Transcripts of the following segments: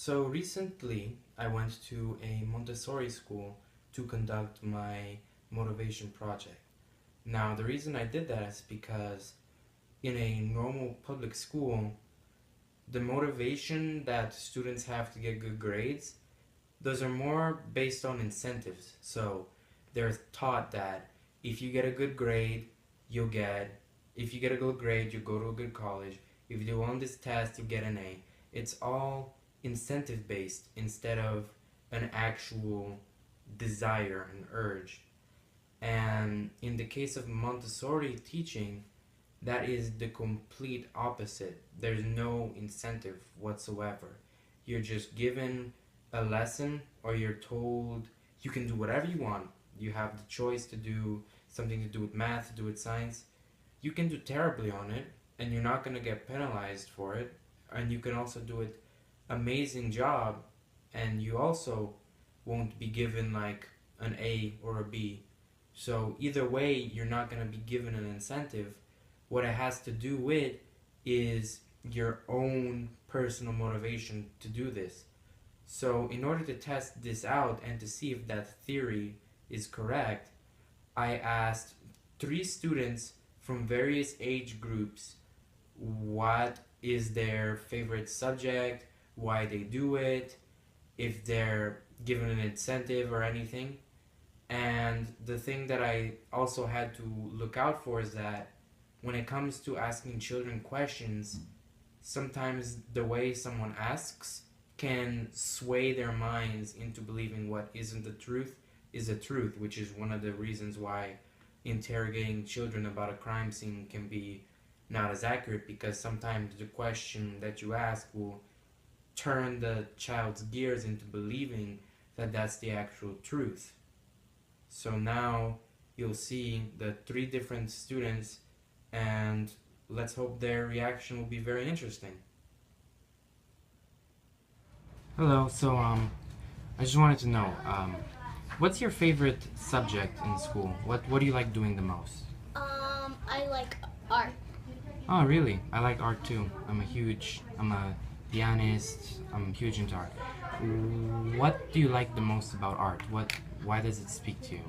So recently, I went to a Montessori school to conduct my motivation project. Now, the reason I did that is because in a normal public school, the motivation that students have to get good grades, those are more based on incentives. So they're taught that if you get a good grade, you'll get, if you get a good grade, you go to a good college. If you do well on this test, you get an A. It's all incentive based instead of an actual desire and urge. And in the case of Montessori teaching, that is the complete opposite. There's no incentive whatsoever. You're just given a lesson, or you're told you can do whatever you want. You have the choice to do something to do with math, to do with science. You can do terribly on it, and you're not going to get penalized for it. And you can also do it amazing job, and you also won't be given like an A or a B. So either way, you're not going to be given an incentive. What it has to do with is your own personal motivation to do this. So in order to test this out and to see if that theory is correct, I asked 3 students from various age groups what is their favorite subject, why they do it, if they're given an incentive or anything. And the thing that I also had to look out for is that when it comes to asking children questions, sometimes the way someone asks can sway their minds into believing what isn't the truth is the truth, which is one of the reasons why interrogating children about a crime scene can be not as accurate, because sometimes the question that you ask will turn the child's gears into believing that that's the actual truth. So now you'll see the 3 different students, and let's hope their reaction will be very interesting. Hello, so I just wanted to know, what's your favorite subject in school? What do you like doing the most? I like art. Oh, really? I like art too. I'm a pianist. I'm huge into art. What do you like the most about art? Why does it speak to you?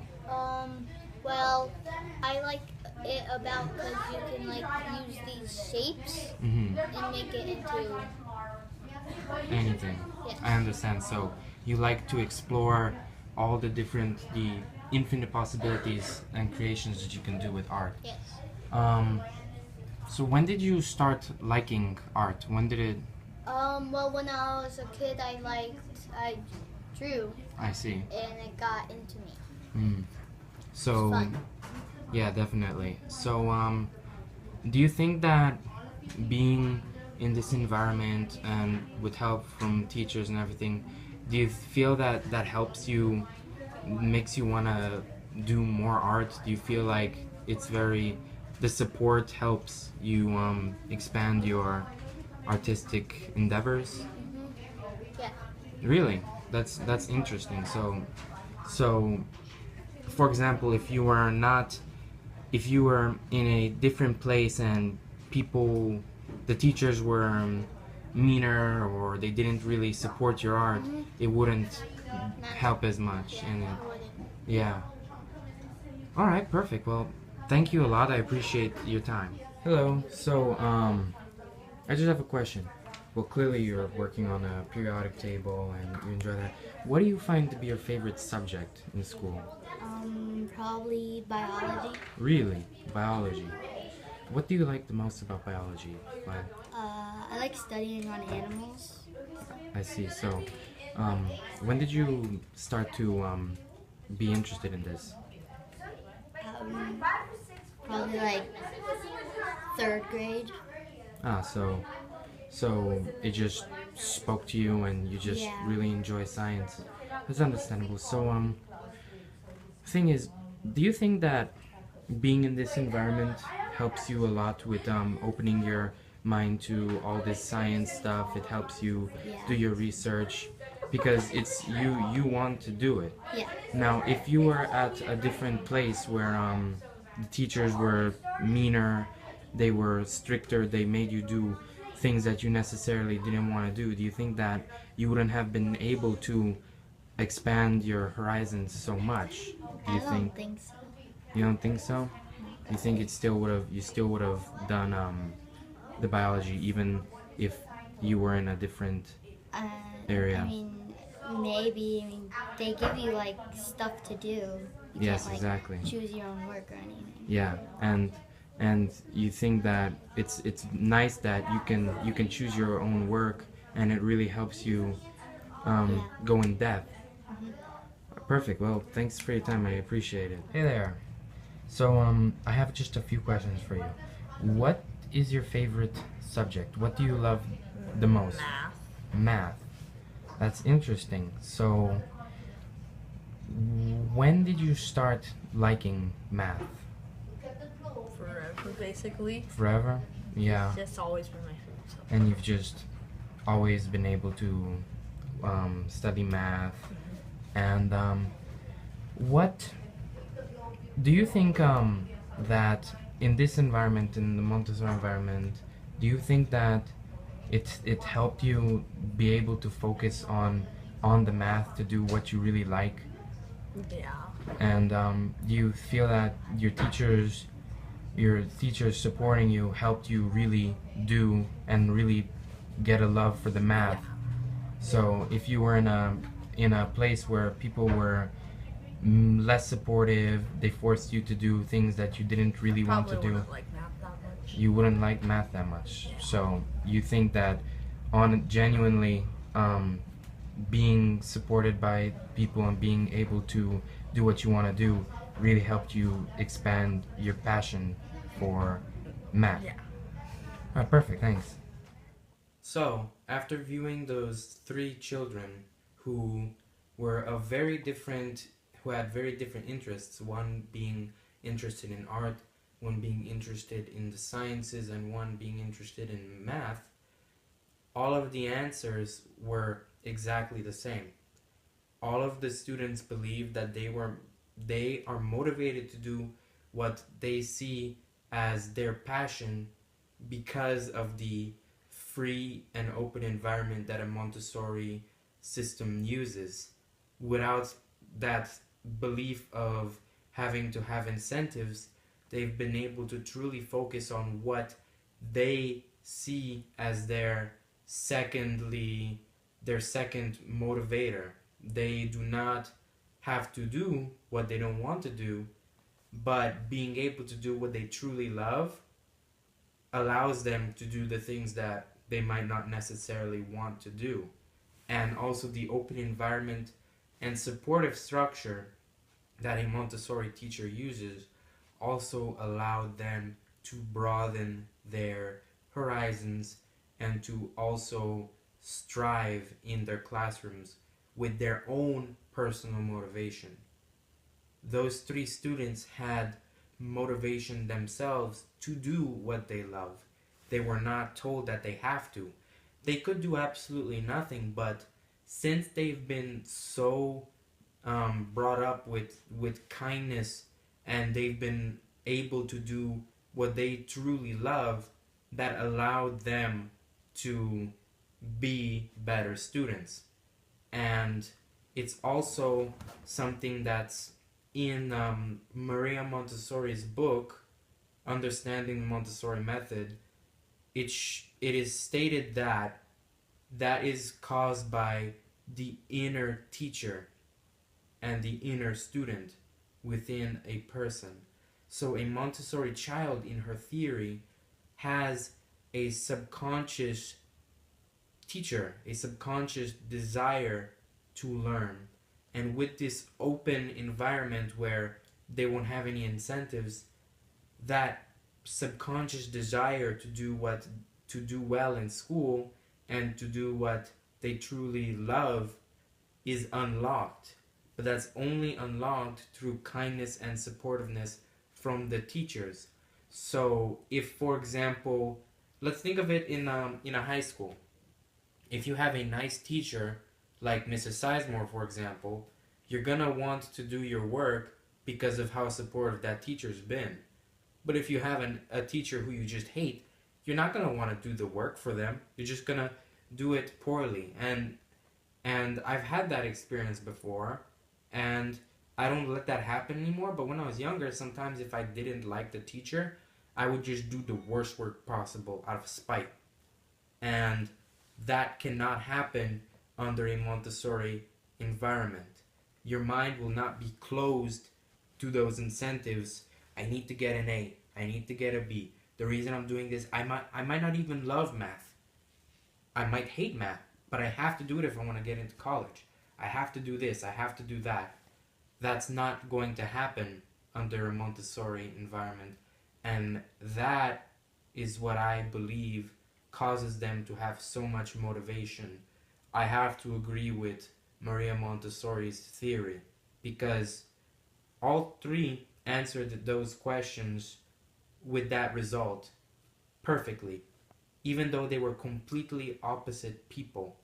Well, I like it about because you can like use these shapes Mm-hmm. and make it into Anything. yes. I understand. So you like to explore all the infinite possibilities and creations that you can do with art. Yes. So when did you start liking art? When did it? Well, when I was a kid, I drew, I see. and it got into me. Mm. So, It's fun. yeah, definitely. So, do you think that being in this environment and with help from teachers and everything, do you feel that that helps you, makes you want to do more art? Do you feel like the support helps you expand your artistic endeavors? Yeah. Really? That's interesting. So for example, if you were in a different place and the teachers were meaner, or they didn't really support your art, it wouldn't help as much. And I wouldn't. yeah. All right, perfect. Well, thank you a lot. I appreciate your time. Hello. So, I just have a question. Well, clearly you're working on a periodic table and you enjoy that. What do you find to be your favorite subject in school? Probably biology. Really? Biology. What do you like the most about biology? Why? I like studying on animals. I see. So, when did you start to be interested in this? Probably like 3rd grade. Ah, so it just spoke to you and you just Yeah. really enjoy science. That's understandable. So, thing is, do you think that being in this environment helps you a lot with opening your mind to all this science stuff? It helps you do your research because it's you want to do it. Yeah. Now, if you were at a different place where the teachers were meaner, they were stricter, they made you do things that you necessarily didn't want to do, do you think that you wouldn't have been able to expand your horizons so much? Do I you think? don't think so. You don't think so? You think you still would have done the biology even if you were in a different Uh, I area? mean, maybe. I mean, they give you like stuff to do. You can't Yes, like exactly. choose your own work or anything. Yeah, and you think that it's nice that you can choose your own work, and it really helps you Yeah. go in depth. Mhm. Perfect. Well, thanks for your time. I appreciate it. Hey there. So I have just a few questions for you. What is your favorite subject? What do you love the most? Math. Math. That's interesting. So when did you start liking math? Forever, basically. Forever? Yeah. It's just always been my favorite subject. And you've just always been able to study math. And what do you think that in this environment, in the Montessori environment, do you think that it helped you be able to focus on the math to do what you really like? Yeah. And do you feel that your teachers supporting you helped you really do and really get a love for the math? Yeah. So if you were in a place where people were less supportive, they forced you to do things that you didn't really want to Probably do, wouldn't like math that much. you wouldn't like math that much. Yeah. So you think that on genuinely being supported by people and being able to do what you want to do really helped you expand your passion for math. Yeah. Perfect, thanks. So, after viewing those three children who were of very different, who had very different interests, one being interested in art, one being interested in the sciences, and one being interested in math, all of the answers were exactly the same. All of the students believed that they are motivated to do what they see as their passion because of the free and open environment that a Montessori system uses. Without that belief of having to have incentives, they've been able to truly focus on what they see as their second motivator. They do not have to do what they don't want to do, but being able to do what they truly love allows them to do the things that they might not necessarily want to do. And also the open environment and supportive structure that a Montessori teacher uses also allow them to broaden their horizons and to also strive in their classrooms with their own personal motivation. Those three students had motivation themselves to do what they love. They were not told that they have to. They could do absolutely nothing, but since they've been so brought up with kindness and they've been able to do what they truly love, that allowed them to be better students. And it's also something that's in Maria Montessori's book, Understanding the Montessori Method. It is stated that that is caused by the inner teacher and the inner student within a person. So a Montessori child, in her theory, has a subconscious teacher, a subconscious desire to learn. And with this open environment where they won't have any incentives, that subconscious desire to do well in school and to do what they truly love is unlocked. But that's only unlocked through kindness and supportiveness from the teachers. So if, for example, let's think of it in a high school. If you have a nice teacher, like Mrs. Sizemore, for example, you're gonna want to do your work because of how supportive that teacher's been. But if you have a teacher who you just hate, you're not going to want to do the work for them. You're just going to do it poorly. And I've had that experience before, and I don't let that happen anymore. But when I was younger, sometimes if I didn't like the teacher, I would just do the worst work possible out of spite. And that cannot happen under a Montessori environment. Your mind will not be closed to those incentives. I need to get an A. I need to get a B. The reason I'm doing this, I might not even love math. I might hate math, but I have to do it if I want to get into college. I have to do this. I have to do that. That's not going to happen under a Montessori environment. And that is what I believe causes them to have so much motivation. I have to agree with Maria Montessori's theory, because all three answered those questions with that result perfectly, even though they were completely opposite people.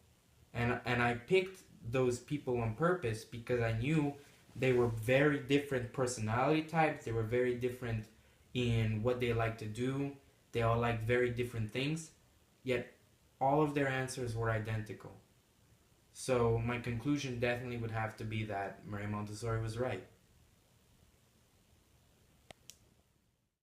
And I picked those people on purpose because I knew they were very different personality types. They were very different in what they like to do. They all like very different things, yet all of their answers were identical. So my conclusion definitely would have to be that Maria Montessori was right.